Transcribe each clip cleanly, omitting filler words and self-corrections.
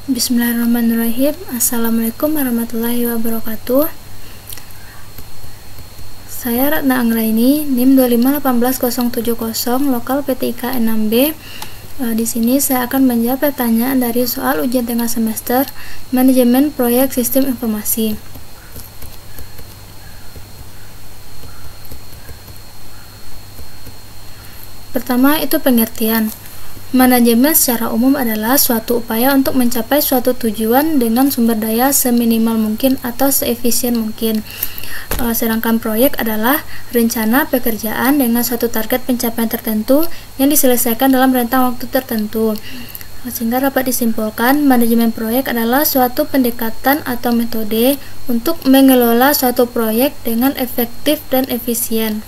Bismillahirrahmanirrahim. Assalamualaikum warahmatullahi wabarakatuh. Saya Ratna Anggraini, NIM 2518070, lokal PTIK N6B. Di sini saya akan menjawab pertanyaan dari soal ujian tengah semester Manajemen Proyek Sistem Informasi. Pertama itu pengertian. Manajemen secara umum adalah suatu upaya untuk mencapai suatu tujuan dengan sumber daya seminimal mungkin atau seefisien mungkin. Sedangkan proyek adalah rencana pekerjaan dengan suatu target pencapaian tertentu yang diselesaikan dalam rentang waktu tertentu. Sehingga dapat disimpulkan, manajemen proyek adalah suatu pendekatan atau metode untuk mengelola suatu proyek dengan efektif dan efisien.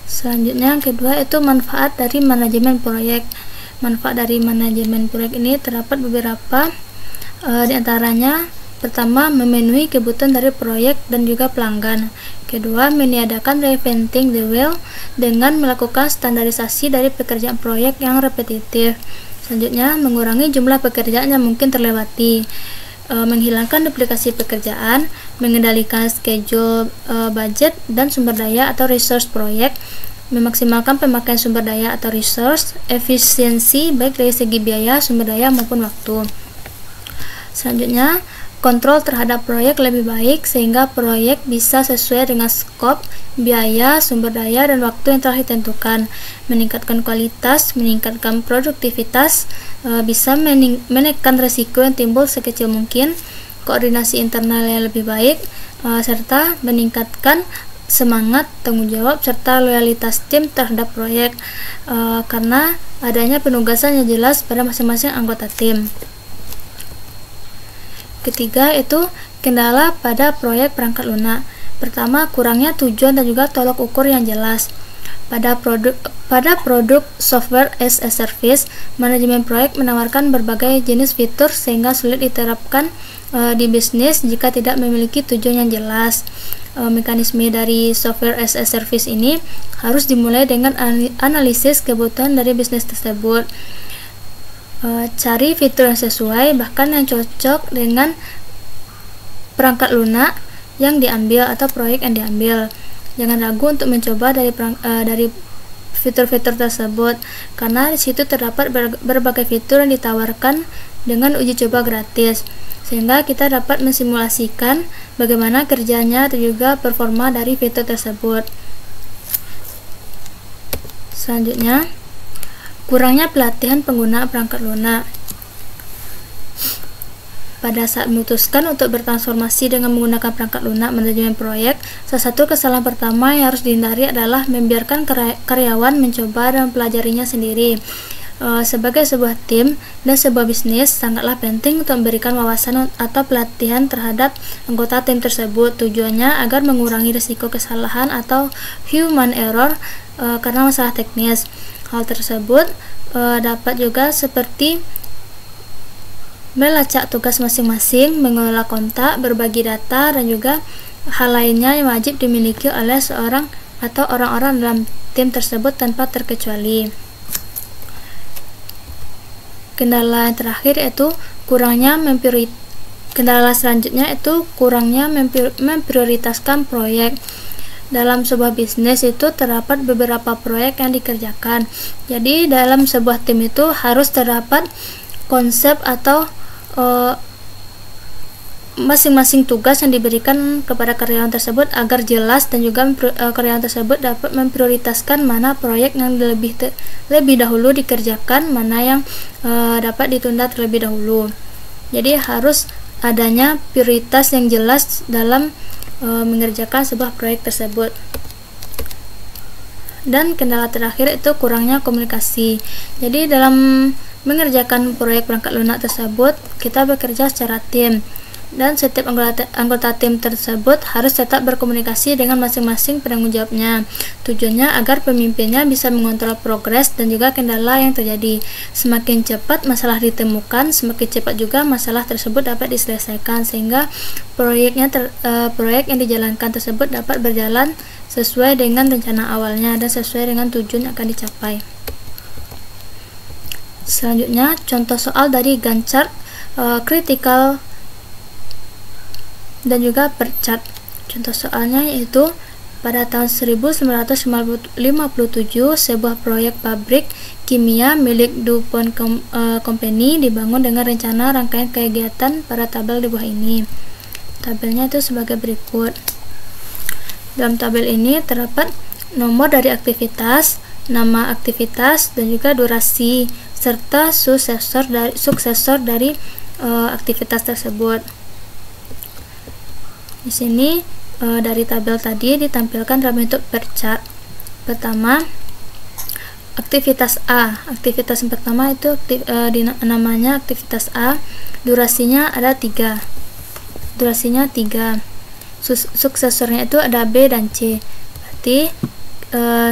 Selanjutnya yang kedua itu manfaat dari manajemen proyek. Manfaat dari manajemen proyek ini terdapat beberapa, diantaranya pertama memenuhi kebutuhan dari proyek dan juga pelanggan. Kedua, meniadakan reinventing the wheel dengan melakukan standarisasi dari pekerjaan proyek yang repetitif. Selanjutnya, mengurangi jumlah pekerjaan yang mungkin terlewati. Menghilangkan duplikasi pekerjaan, mengendalikan schedule, budget dan sumber daya atau resource proyek, memaksimalkan pemakaian sumber daya atau resource, efisiensi baik dari segi biaya, sumber daya maupun waktu. Selanjutnya, kontrol terhadap proyek lebih baik sehingga proyek bisa sesuai dengan skop, biaya, sumber daya, dan waktu yang telah ditentukan. Meningkatkan kualitas, meningkatkan produktivitas, bisa menekan resiko yang timbul sekecil mungkin, koordinasi internal yang lebih baik, serta meningkatkan semangat, tanggung jawab, serta loyalitas tim terhadap proyek, karena adanya penugasan yang jelas pada masing-masing anggota tim. Ketiga itu kendala pada proyek perangkat lunak. Pertama, kurangnya tujuan dan juga tolok ukur yang jelas. Pada produk software as a service, manajemen proyek menawarkan berbagai jenis fitur sehingga sulit diterapkan di bisnis jika tidak memiliki tujuan yang jelas. Mekanisme dari software as a service ini harus dimulai dengan analisis kebutuhan dari bisnis tersebut. Cari fitur yang sesuai, bahkan yang cocok dengan perangkat lunak yang diambil atau proyek yang diambil. Jangan ragu untuk mencoba dari fitur-fitur tersebut, karena di situ terdapat berbagai fitur yang ditawarkan dengan uji coba gratis, sehingga kita dapat mensimulasikan bagaimana kerjanya atau juga performa dari fitur tersebut. Selanjutnya, kurangnya pelatihan pengguna perangkat lunak. Pada saat memutuskan untuk bertransformasi dengan menggunakan perangkat lunak manajemen proyek, salah satu kesalahan pertama yang harus dihindari adalah membiarkan karyawan mencoba dan mempelajarinya sendiri. Sebagai sebuah tim dan sebuah bisnis, sangatlah penting untuk memberikan wawasan atau pelatihan terhadap anggota tim tersebut. Tujuannya agar mengurangi risiko kesalahan atau human error karena masalah teknis. Hal tersebut dapat juga seperti melacak tugas masing-masing, mengelola kontak, berbagi data, dan juga hal lainnya yang wajib dimiliki oleh seorang atau orang-orang dalam tim tersebut tanpa terkecuali. Kendala yang terakhir yaitu kendala selanjutnya itu kurangnya memprioritaskan proyek. Dalam sebuah bisnis itu terdapat beberapa proyek yang dikerjakan. Jadi dalam sebuah tim itu harus terdapat konsep atau masing-masing tugas yang diberikan kepada karyawan tersebut agar jelas, dan juga karyawan tersebut dapat memprioritaskan mana proyek yang lebih dahulu dikerjakan, mana yang dapat ditunda terlebih dahulu. Jadi harus adanya prioritas yang jelas dalam mengerjakan sebuah proyek tersebut. Dan kendala terakhir itu kurangnya komunikasi. Jadi dalam mengerjakan proyek perangkat lunak tersebut, kita bekerja secara tim, dan setiap anggota tim tersebut harus tetap berkomunikasi dengan masing-masing penanggung jawabnya. Tujuannya agar pemimpinnya bisa mengontrol progres dan juga kendala yang terjadi. Semakin cepat masalah ditemukan, semakin cepat juga masalah tersebut dapat diselesaikan, sehingga proyek yang dijalankan tersebut dapat berjalan sesuai dengan rencana awalnya dan sesuai dengan tujuan yang akan dicapai. Selanjutnya contoh soal dari Gantt chart, critical dan juga per chart. Contoh soalnya yaitu pada tahun 1957 sebuah proyek pabrik kimia milik DuPont Company dibangun dengan rencana rangkaian kegiatan pada tabel di bawah ini. Tabelnya itu sebagai berikut. Dalam tabel ini terdapat nomor dari aktivitas, nama aktivitas, dan juga durasi serta suksesor dari aktivitas tersebut. Di sini dari tabel tadi ditampilkan dalam bentuk per chart. Pertama, aktivitas A. Aktivitas yang pertama itu namanya aktivitas A. Durasinya ada 3. Suksesornya itu ada B dan C. Berarti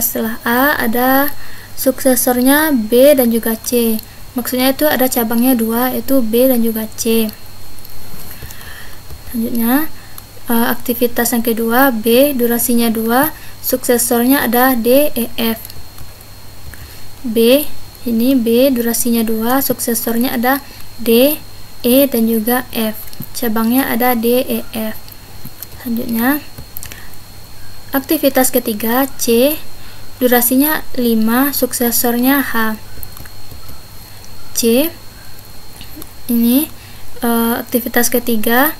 setelah A ada suksesornya B dan juga C. Maksudnya itu ada cabangnya 2, yaitu B dan juga C. Selanjutnya aktivitas yang kedua B, durasinya 2, suksesornya ada D, E, F. B, ini B, durasinya 2, suksesornya ada D, E, dan juga F. Cabangnya ada D, E, F. Selanjutnya aktivitas ketiga C, durasinya 5, suksesornya H. C, ini aktivitas ketiga,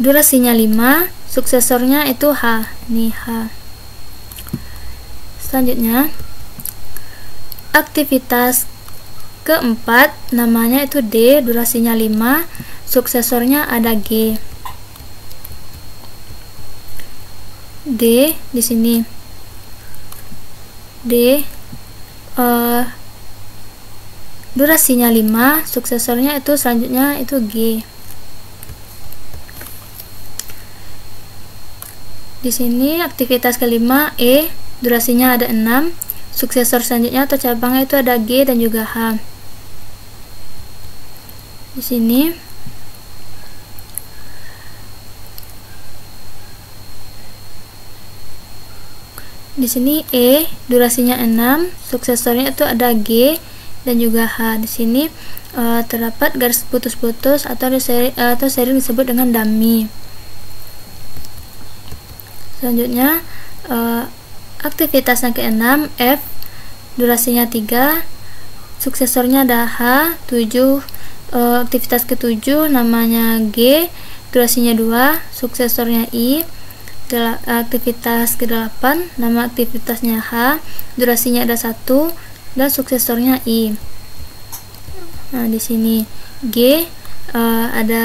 durasinya 5, suksesornya itu H. Ini H. Selanjutnya aktivitas keempat namanya itu D, durasinya 5, suksesornya ada G. D di sini. D durasinya 5, suksesornya itu selanjutnya itu G. Di sini aktivitas kelima E, durasinya ada 6, suksesor selanjutnya atau cabangnya itu ada G dan juga H. Di sini E, durasinya 6, suksesornya itu ada G dan juga H. Di sini terdapat garis putus-putus atau sering disebut dengan dummy. Selanjutnya aktivitas yang ke-6 F, durasinya 3, suksesornya ada H. 7 aktivitas ke-7 namanya G, durasinya 2, suksesornya I. Aktivitas ke-8 nama aktivitasnya H, durasinya ada 1 dan suksesornya I. Nah, di sini G ada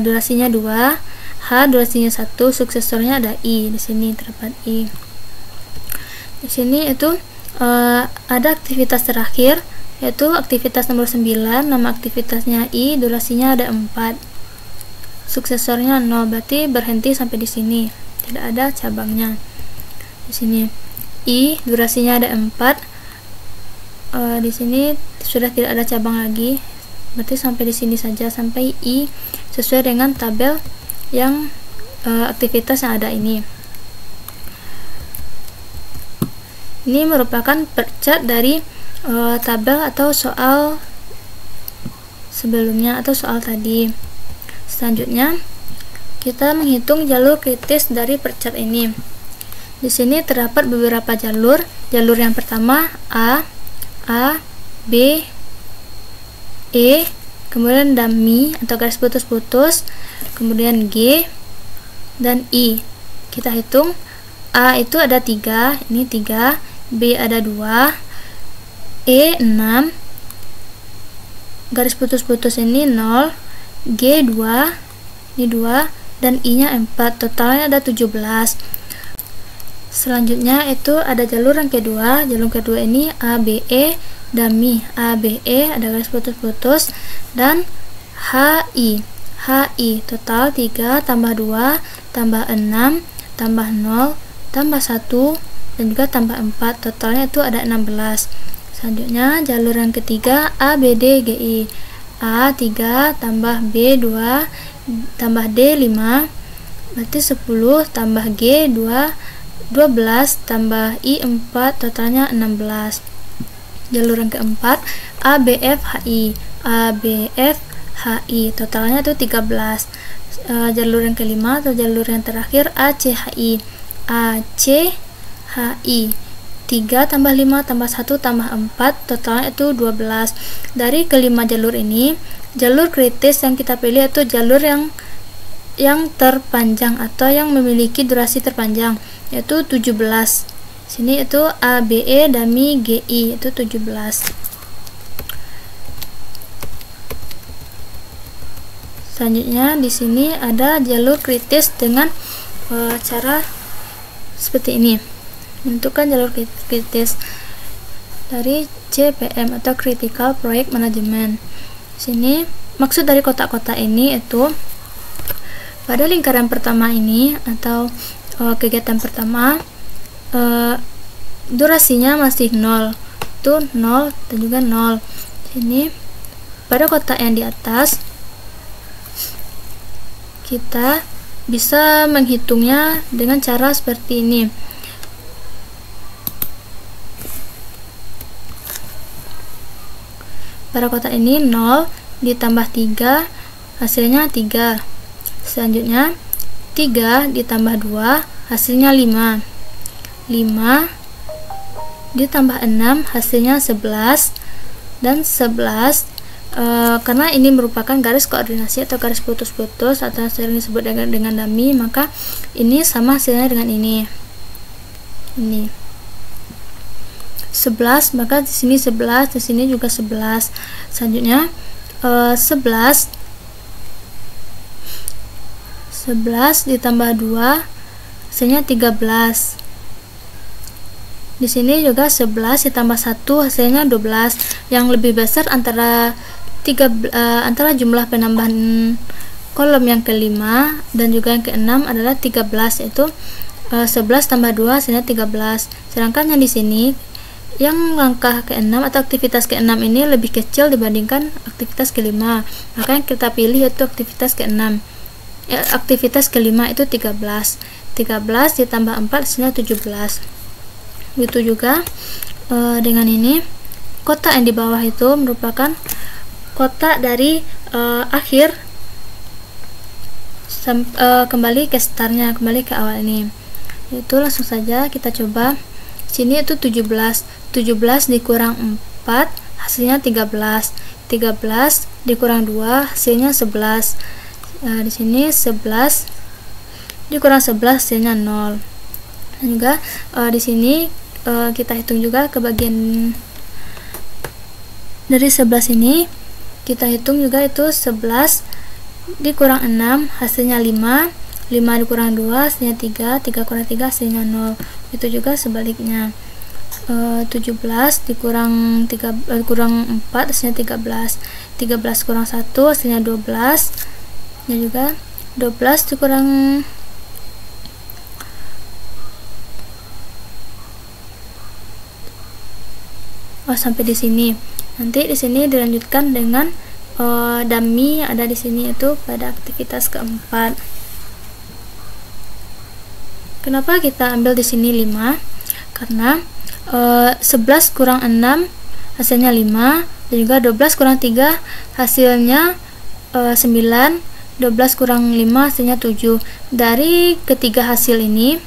durasinya 2, H durasinya 1, suksesornya ada I. Di sini terdapat I. Di sini itu ada aktivitas terakhir yaitu aktivitas nomor 9, nama aktivitasnya I, durasinya ada 4. Suksesornya 0, berarti berhenti sampai di sini. Tidak ada cabangnya. Di sini I, durasinya ada 4. Di sini sudah tidak ada cabang lagi. Berarti sampai di sini saja, sampai I sesuai dengan tabel yang aktivitas yang ada ini. Ini merupakan per chart dari tabel atau soal sebelumnya atau soal tadi. Selanjutnya kita menghitung jalur kritis dari per chart ini. Di sini terdapat beberapa jalur. Jalur yang pertama A, B, E, kemudian dummy atau garis putus-putus, kemudian G dan I. Kita hitung. A itu ada 3, ini 3, B ada 2, E 6, garis putus-putus ini 0, G 2, ini 2, dan I nya 4, totalnya ada 17. Selanjutnya itu ada jalur yang kedua. Jalur kedua ini ABE, dummy ABE ada garis putus-putus, dan HI total 3 tambah 2 tambah 6 tambah 0 tambah 1 dan juga tambah 4, totalnya itu ada 16. Selanjutnya jalur yang ketiga ABD GI, A 3 tambah B 2 tambah D 5, berarti 10 tambah G 2 12 tambah I 4, totalnya 16. Jalur yang keempat ABFHI. ABFHI totalnya itu 13. Jalur yang kelima atau jalur yang terakhir ACHI. ACHI 3 tambah 5 tambah 1 tambah 4 totalnya itu 12. Dari kelima jalur ini, jalur kritis yang kita pilih itu jalur yang terpanjang atau yang memiliki durasi terpanjang, yaitu 17. Sini itu ABE DAMI GI itu 17. Selanjutnya di sini ada jalur kritis dengan cara seperti ini. Menentukan jalur kritis dari CPM atau Critical Project Management. Sini maksud dari kotak-kotak ini itu pada lingkaran pertama ini atau kegiatan pertama durasinya masih 0, itu 0 dan juga 0. Sini pada kotak yang di atas kita bisa menghitungnya dengan cara seperti ini. Pada kotak ini 0 ditambah 3 hasilnya 3. Selanjutnya 3 ditambah 2 hasilnya 5. 5 ditambah 6 hasilnya 11. Dan 11 karena ini merupakan garis koordinasi atau garis putus-putus atau sering disebut dengan dummy, maka ini sama hasilnya dengan ini 11, maka di sini 11, di sini juga 11. Selanjutnya 11 ditambah 2 hasilnya 13. Di sini juga 11 ditambah 1 hasilnya 12. Yang lebih besar antara jumlah penambahan kolom yang kelima dan juga yang keenam adalah 13, yaitu 11 tambah 2 hasilnya 13. Sedangkan yang di sini yang langkah ke-6 atau aktivitas ke-6 ini lebih kecil dibandingkan aktivitas kelima, maka yang kita pilih itu aktivitas ke-6. Aktivitas kelima itu 13 ditambah 4 hasilnya 17. Begitu juga dengan ini, kotak yang di bawah itu merupakan kotak dari akhir kembali ke startnya, kembali ke awal ini. Itu langsung saja kita coba. Sini itu 17 dikurang 4 hasilnya 13. 13 dikurang 2 hasilnya 11. Di sini 11 dikurang 11 hasilnya 0. Dan juga di sini kita hitung juga ke bagian dari 11 ini, kita hitung juga itu 11 dikurang 6 hasilnya 5. 5 dikurang 2 hasilnya 3. 3 kurang 3 hasilnya 0. Itu juga sebaliknya, 17 dikurang 4 hasilnya 13. 13 kurang 1 hasilnya 12. Dan juga 12 dikurang sampai di sini. Nanti di sini dilanjutkan dengan dummy ada di sini itu pada aktivitas keempat. Kenapa kita ambil di sini 5? Karena 11 kurang 6 hasilnya 5, dan juga 12 kurang 3 hasilnya 9. 12 kurang 5 hasilnya 7. Dari ketiga hasil ini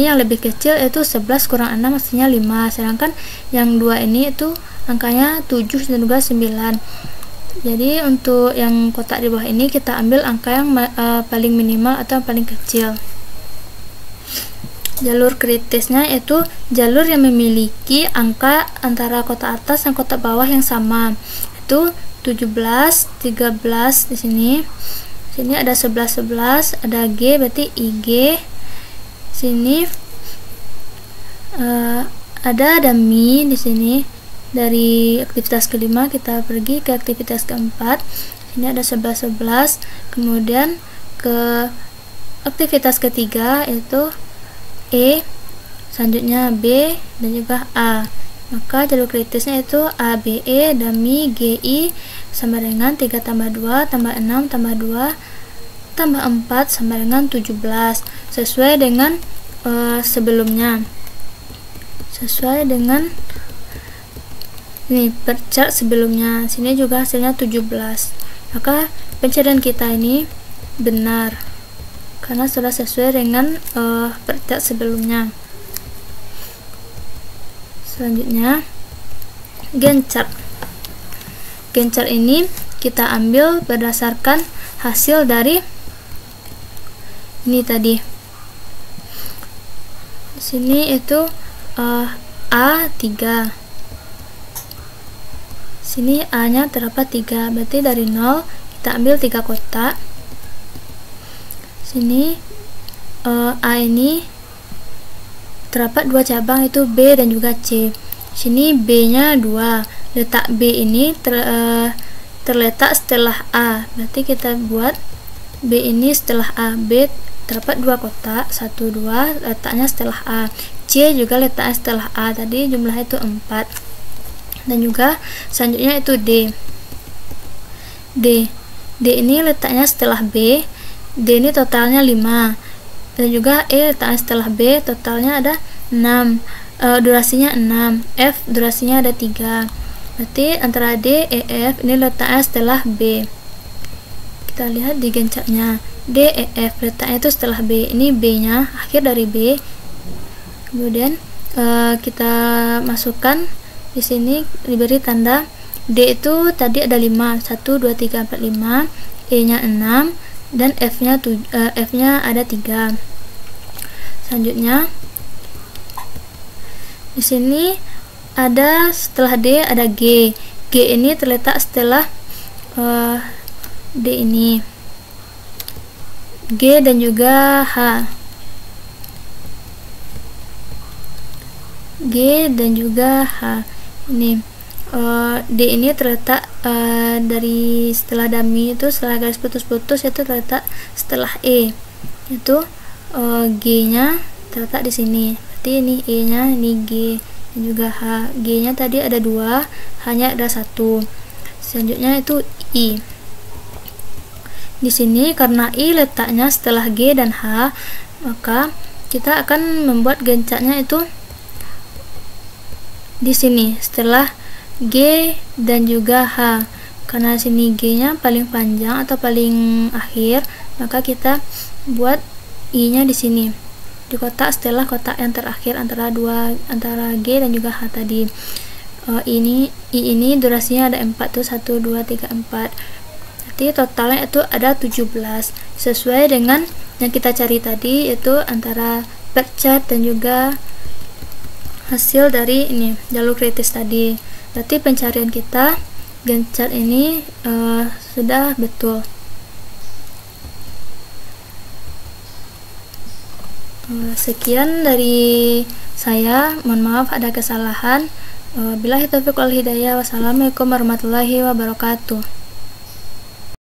yang lebih kecil itu 11 kurang 6 hasilnya 5, sedangkan yang dua ini itu angkanya 7 dan juga 9. Jadi untuk yang kotak di bawah ini kita ambil angka yang paling minimal atau paling kecil. Jalur kritisnya itu jalur yang memiliki angka antara kotak atas dan kotak bawah yang sama. Itu 17, 13 di sini. Sini ada 11, 11, ada G berarti IG. Sini ada dummy di sini. Dari aktivitas kelima kita pergi ke aktivitas keempat. Sini ada 11, 11. Kemudian ke aktivitas ketiga itu E, selanjutnya B dan juga A. Maka jalur kritisnya itu ABE dummy GI sama dengan 3 tambah 2 tambah 6 tambah 2 tambah 4 sama dengan 17, sesuai dengan sebelumnya, sesuai dengan Ini per chart sebelumnya, sini juga hasilnya 17. Maka pencarian kita ini benar karena sudah sesuai dengan per chart sebelumnya. Selanjutnya Gantt chart. Gantt chart ini kita ambil berdasarkan hasil dari ini tadi. Di sini itu A3. Sini A-nya terdapat 3, berarti dari 0 kita ambil 3 kotak. Sini A ini terdapat 2 cabang, itu B dan juga C. Sini B-nya 2. Letak B ini terletak setelah A, berarti kita buat B ini setelah A. B terdapat 2 kotak, 1, 2, letaknya setelah A. C juga letaknya setelah A, tadi jumlahnya itu 4. Dan juga selanjutnya itu D. D ini letaknya setelah B. D ini totalnya 5. Dan juga E letaknya setelah B, totalnya ada 6. Durasinya 6. F durasinya ada 3. Berarti antara D, E, F ini letaknya setelah B. Kita lihat di Gantt chart-nya. D, E, F letaknya itu setelah B. Ini B-nya, akhir dari B. Kemudian kita masukkan di sini, diberi tanda D itu tadi ada 5, 1, 2, 3, 4, 5, E-nya 6, dan F-nya ada 3. Selanjutnya di sini ada setelah D ada G. G ini terletak setelah D ini. G dan juga H. G dan juga H. Ini D ini terletak dari setelah dummy itu, setelah garis putus-putus itu terletak setelah E. Itu G-nya terletak di sini. Berarti ini E-nya, ini G dan juga H. G-nya tadi ada 2, H-nya ada 1. Selanjutnya itu I. Di sini karena I letaknya setelah G dan H, maka kita akan membuat Gantt chart-nya itu di sini setelah G dan juga H. Karena sini G-nya paling panjang atau paling akhir, maka kita buat I-nya di sini, di kotak setelah kotak yang terakhir antara G dan juga H tadi. I ini durasinya ada 4 tuh, 1, 2, 3, 4. Nanti totalnya itu ada 17 sesuai dengan yang kita cari tadi, yaitu antara per chart dan juga hasil dari ini jalur kritis tadi. Berarti pencarian kita Gantt chart ini sudah betul. Sekian dari saya, mohon maaf ada kesalahan. Billahi taufiq wal hidayah. Wassalamualaikum warahmatullahi wabarakatuh.